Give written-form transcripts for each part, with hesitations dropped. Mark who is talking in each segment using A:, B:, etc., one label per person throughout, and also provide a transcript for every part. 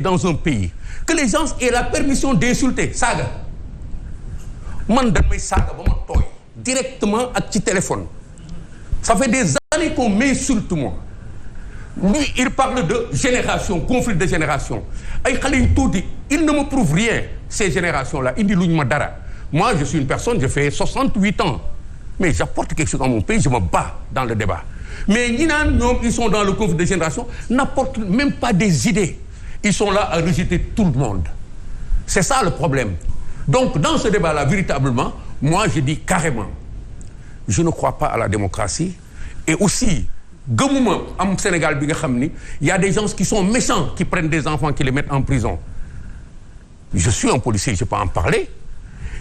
A: dans un pays que les gens aient la permission d'insulter saaga man damay saaga ba ma tooy directement ak ci téléphone ça fait des années qu'on m'insulte moi lui il parle de génération conflit de génération ay xale yu tuuti il ne me prouve rien ces générations là indi luñu ma dara moi je suis une personne je fais 68 ans mais j'apporte quelque chose dans mon pays je me bats dans le débat mais ñi naan ñoom ils sont dans le conflit de génération n'apportent même pas des idées ils sont là à rejeter tout le monde c'est ça le problème donc dans ce débat là véritablement moi je dis carrément je ne crois pas à la démocratie et aussi gëmuma am Sénégal bi nga xam ni y a des gens qui sont méchants qui prennent des enfants qui les mettent en prison je suis un policier je peux en parler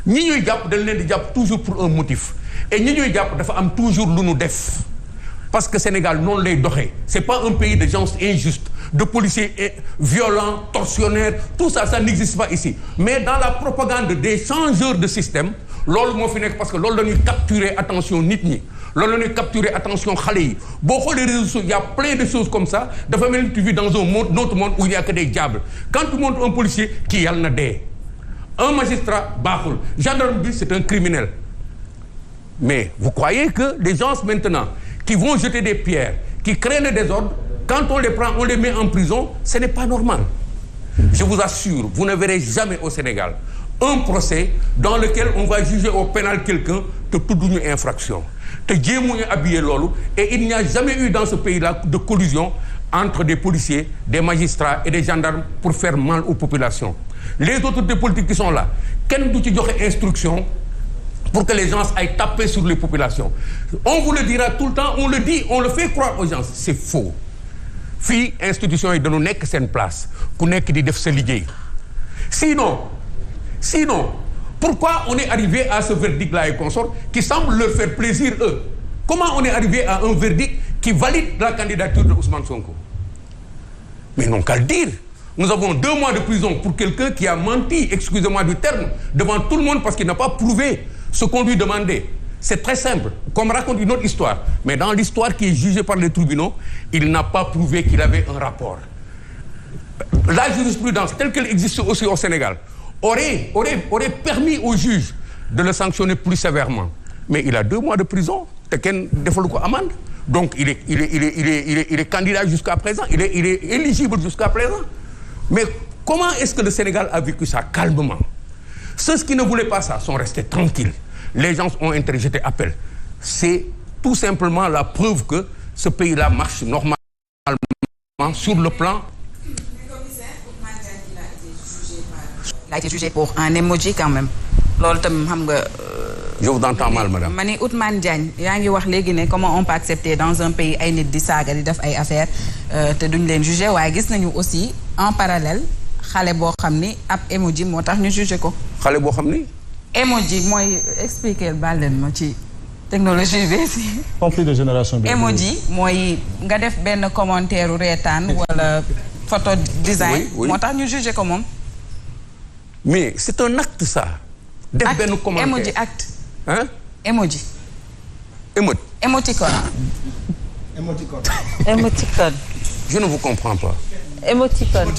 A: ñi ñuy jàpp dañ leen di jàpp toujours pour un motif et ñi ñuy jàpp dafa am toujours lu nu def parce que Sénégal noonu lay doxee c'est pas un pays de gens injustes de policiers violents tortionnaires tout ça ça n'existe pas ici mais dans la propagande des changeurs de système loolu moo fi nekk parce que loolu la ñuy capturer attention nit ñi loolu la ñuy capturer attention xale yi boo xoolee réseaux sociaux il y a plein de choses comme ça dafa mel ni tu vis dans un monde autre monde où il y a que des diables quand tu montres un policier kii yàlla na dee un magistrat baaxul gendarme bi c'est un criminel mais vous croyez que les gens maintenant qui vont jeter des pierres qui créent le désordre quand on les prend on les met en prison ce n'est pas normal je vous assure vous ne verrez jamais au Sénégal un procès dans lequel on va juger au pénal quelqu'un te tudduñu infraction te jéemuñu habiller loolu et il n'y a jamais eu dans ce pays-là de collusion entre des policiers des magistrats et des gendarmes pour faire mal aux populations les autorités politiques qui sont là kenn du ci joxe instruction pour que les gens aillent taper sur les populations on vous le dira tout le temps on le dit on le fait croire aux gens c'est faux fii institutions yi dañu nekk seen place ku nekk di def sa liggéey sinon pourquoi on est arrivé à ce verdict-là et consorts qui semble leur faire plaisir eux comment on est arrivé à un verdict qui valide la candidature de Ousmane Sonko mais non qu'à le dire nous avons 2 mois de prison pour quelqu'un qui a menti excusez-moi du terme devant tout le monde parce qu'il n'a pas prouvé ce qu'on lui demandait c'est très simple qu'on me raconte une autre histoire mais dans l'histoire qui est jugée par les tribunaux il n'a pas prouvé qu'il avait un rapport la jurisprudence telle qu'elle existe aussi au Sénégal aurait permis au juge de le sanctionner plus sévèrement mais il a 2 mois de prison te kenn defalu ko amende donc il est candidat jusqu'à présent il est éligible jusqu'à présent mais comment est-ce que le Sénégal a vécu ça calmement ceux qui ne voulaient pas ça sont restés tranquilles les gens ont interjeté appel c'est tout simplement la preuve que ce pays-là marche normalement sur le plan.
B: Il a été jugé pour un emoji quand même loolu tam xam nga.
A: je vous entends mal madame.
B: ma ni Ousmane Diagne yaa ngi wax léegi ne comment on peut accepter dans un pays ay nit di saaga di def ay affaires te duñ leen juger waaye gis nañu aussi en parallèle xale boo xam ni ab emoji moo tax ñu juger ko.
A: xale boo xam ni.
B: emoji mooy expliquer baal leen ma ci technologie bi si.
C: conflit de génération bi.
B: emoji mooy nga def benn commentaire reetaan wala photo design. moo tax ñu juger ko moom.
A: mais c'est un acte ça. def benn commentaire
B: emoji acte.
A: hein.
B: emoji. Émoticône.
A: je ne vous comprends pas.
D: émoticône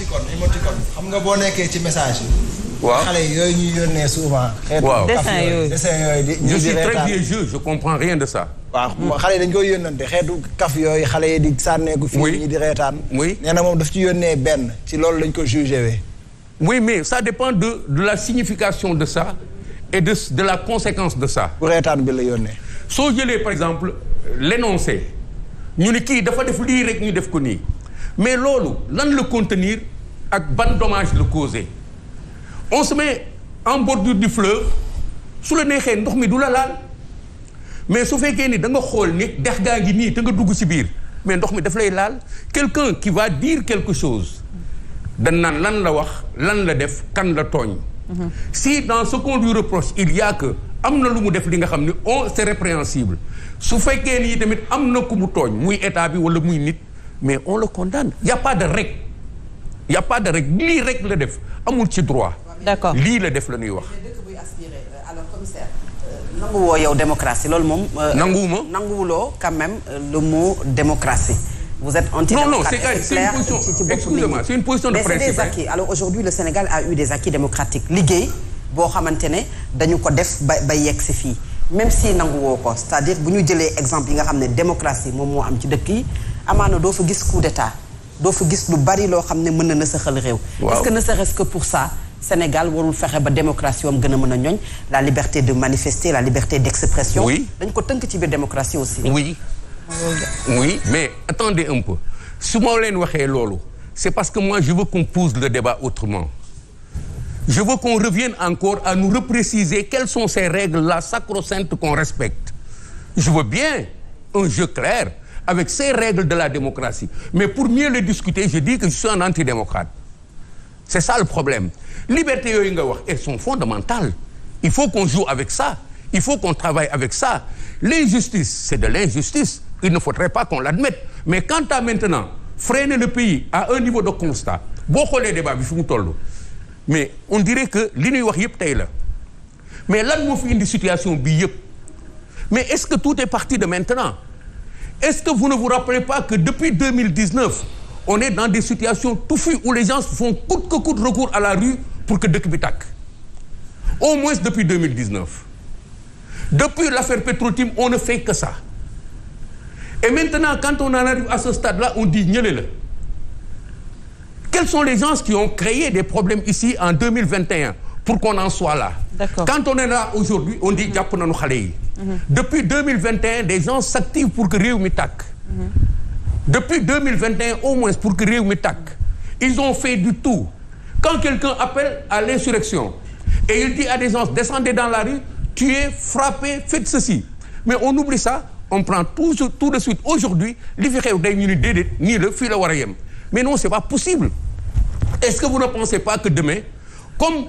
D: xam nga boo nekkee ci message yi.
A: waaw
D: xale yooyu ñuy yónnee souvent.
A: waaw
D: dessin yooyu
A: je suis très vieux jeu je comprends rien de ça.
D: waaw xale yi dañ koy yónnante xeetu kaf yooyu xale yi di sànneeku fii ñi di reetaan.
A: oui
D: nee na moom daf ci yónnee benn ci loolu lañ ko jugé wee.
A: oui mais ça dépend de la signification de ça et de la conséquence de ça.
D: bu reetaan bi la yónnee.
A: soo jëlee par exemple l'énoncé ñu ni kii dafa def lii rek ñu def ko nii mais loolu lan la contenir ak ban dommage le causer on se met en bordure du fleuve su la neexee ndox mi du la laal mais su fekkee ni da nga xool ni dex gaa ngi nii te nga dugg ci biir mais ndox mi daf lay laal quelqu'un qui va dire quelque chose dañ naan lan la wax lan la def kan la tooñ. si dans ce qu'on lui reproche il y a que am na lu mu def li nga xam ni c'est répréhensible su fekkee ni tamit am na ku mu tooñ muy état bi wala muy nit mais on le condamne y a pas de règle lii rek la def amul ci droit.
E: d'accord
A: lii la def la ñuy wax.
E: dëkk buy aspirer alors commissaire. nanguwoo yow démocratie loolu moom.
A: nanguwuma
E: nanguwuloo quand même le mot démocratie vous êtes antidémocrate.
A: Excusez-moi, c'est une position de principe.
E: Mais c'est des acquis. Alors aujourd'hui, le Sénégal a eu des acquis démocratiques. liggéey boo xamante ne dañu ko def ba yegg si fii même si nangu woo ko c'est-à-dire bu ñu jëlee exemple yi nga xam ne démocratie moom moo am ci dëkk yi amaana doo fa gis coup d'état doo fa gis lu bari loo xam ne mën na nasaxal réew. Est-ce que ne serait-ce que pour ça Sénégal warul fexe ba démocratie am gën a mën a ñoñ la liberté de manifester la liberté d'expression.
A: Oui.
E: dañ ko tënk ci biir démocratie aussi.
A: Oui. Oui, mais attendez un peu. su ma leen waxee loolu c'est parce que moi je veux qu'on pose le débat autrement. Je veux qu'on revienne encore à nous repréciser quelles sont ces règles-là sacro-saintes qu'on respecte. Je veux bien un jeu clair avec ces règles de la démocratie. Mais pour mieux le discuter, je dis que je suis un antidémocrate. C'est ça le problème. Liberté yooyu nga wax, elles sont fondamentales. Il faut qu'on joue avec ça. Il faut qu'on travaille avec ça. L'injustice, c'est de l'injustice. Il ne faudrait pas qu'on l'admette. Mais quant à maintenant freiner le pays à un niveau de constat, boo xoolee débat bi fi mu toll, mais on dirait que li ñuy wax yëpp tey la. Mais lan moo fi indi situation bi yëpp? Mais est-ce que tout est parti de maintenant? Est-ce que vous ne vous rappelez pas que depuis 2019, on est dans des situations touffues où les gens font coûte que coûte recours à la rue pour que dëkk bi tàkk? Au moins depuis 2019. Depuis l'affaire Petro-Tim, on ne fait que ça. Et maintenant, quand on en arrive à ce stade-là, on dit ñële la. Quels sont les gens qui ont créé des problèmes ici en 2021 pour qu'on en soit là?
B: D'accord.
A: Quand on est là aujourd'hui, on dit jàpp nañu xale yi. Depuis 2021, des gens s'activent pour que réew mi tàkk. Depuis 2021, au moins pour que réew mi tàkk. Ils ont fait du tout. Quand quelqu'un appelle à l'insurrection et il dit à des gens descendez dans la rue, tuez, frappez, faites ceci. Mais on oublie ça, on prend tout de suite. Aujourd'hui, li fi xew day ñu ni déedéet nii la fii la war a yem. Mais non, c'est pas possible. Est-ce que vous ne pensez pas que demain, comme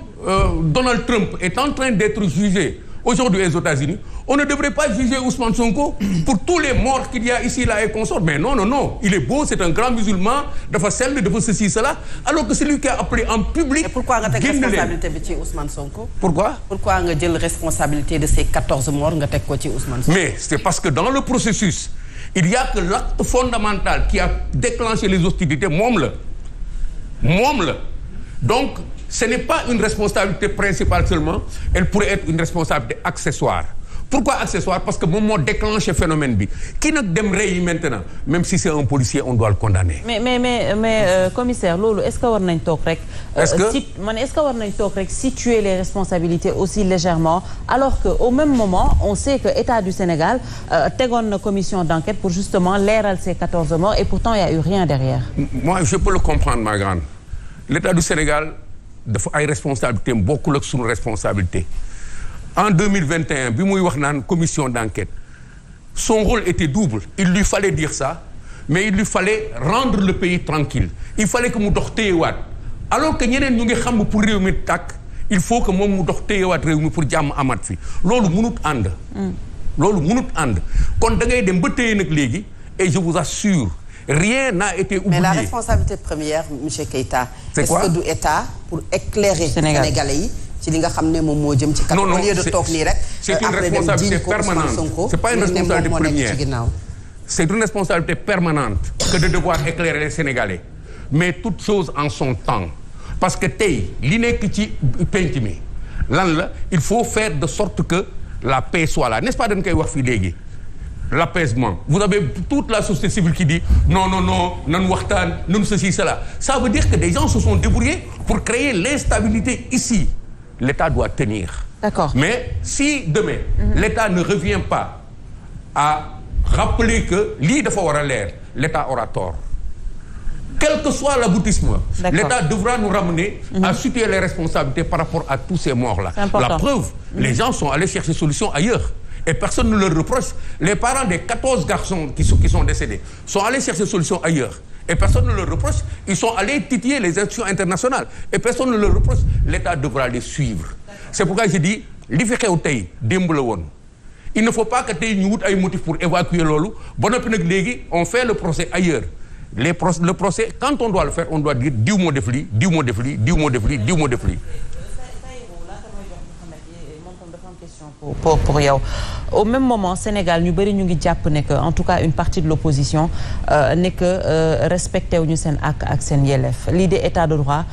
A: Donald Trump est en train d'être jugé aujourd'hui aux États-Unis, on ne devrait pas juger Ousmane Sonko pour tous les morts qu'il y a ici, là et consorts. Mais non, non, non. Il est beau, c'est un grand musulman, dafa sell, dafa ceci, cela. Alors que c'est lui qui a appelé en public.
E: Et pourquoi nga teg responsabilité bi ci Ousmane Sonko?
A: Pourquoi?
E: Pourquoi nga jël responsabilité de ces 14 morts nga teg ko ci Ousmane Sonko?
A: Mais c'est parce que dans le processus, il y a que l'acte fondamental qui a déclenché les hostilités, moom la. Donc, ce n'est pas une responsabilité principale seulement, elle pourrait être une responsabilité accessoire. Pourquoi accessoire? Parce que moom moo déclenché phénomène bi. Ki nag dem rey yi maintenant, même si c'est un policier, on doit le condamner.
C: Mais commissaire, loolu est-ce que war nañ toog rek? Est-ce que war nañ toog rek situer les responsabilités aussi légèrement, alors que au même moment, on sait que État du Sénégal tegoon na commission d'enquête pour justement leeral ces 14 morts et pourtant il y a eu rien derrière.
A: Moi, je peux le comprendre, ma grande. L'État du Sénégal dafa ay responsabilités bokkul ak sunu responsabilité. En 2021, bi muy wax naan commission d'enquête, son rôle était double. Il lui fallait dire ça, mais il lui fallait rendre le pays tranquille. Il fallait que mu dox téyewaat. Alors que ñeneen ñu ngi xam pour réew mi tàkk, il faut que moom mu dox téyewaat réew mi pour jàmm amat fi. Loolu mënut ànd. Loolu mënut ànd. Kon da ngay dem ba téye nag léegi, et je vous assure, rien n'a été oublié.
E: Mais la responsabilité première, monsieur Keïta,
A: c'est quoi?
E: Est-ce que du État pour éclairer Sénégalais yi ci li nga xam ne moom moo jëm ci kat.
A: Non,
E: au lieu de toog nii rek.
A: C'est une responsabilité permanente. C'est pas une responsabilité première. C'est une responsabilité permanente que de devoir éclairer les Sénégalais. Mais toutes choses en son temps. Parce que tey li nekk ci penc mi lan la, il faut faire de sorte que la paix soit là. N'est-ce pas dañ koy wax fii léegi? L'apaisement. Vous avez toute la société civile qui dit non, non, non, nan waxtaan, nan ceci, cela. Ça veut dire que des gens se sont débrouillés pour créer l'instabilité ici. L'État doit tenir.
C: D'accord.
A: Mais si demain, l'État ne revient pas à rappeler que lii dafa war a leer, l'État aura tort. Quel que soit l'aboutissement, l'État devra nous ramener à situer les responsabilités par rapport à tous ces morts-là. La preuve, les gens sont allés chercher solution ailleurs. Et personne ne leur reproche. Les parents des 14 garçons qui sont décédés sont allés chercher solution ailleurs. Et personne ne leur reproche. Ils sont allés titiller les institutions internationales. Et personne ne leur reproche. L'État devra les suivre. C'est pourquoi je dis, li fi xew tey démb la woon. Il ne faut pas que tey ñu wut ay motifs pour évacuer loolu. Ba noppi nag léegi on fait le procès ailleurs. Le procès, quand on doit le faire, on doit dire diw moo def lii, diw moo def lii, diw moo def lii, diw moo def lii.
C: pour yow au même moment Sénégal ñu bëri ñu ngi jàpp ne que en tout cas une partie de l'opposition ne que respecté wuñu seen ak seen yelleef lii de état de droit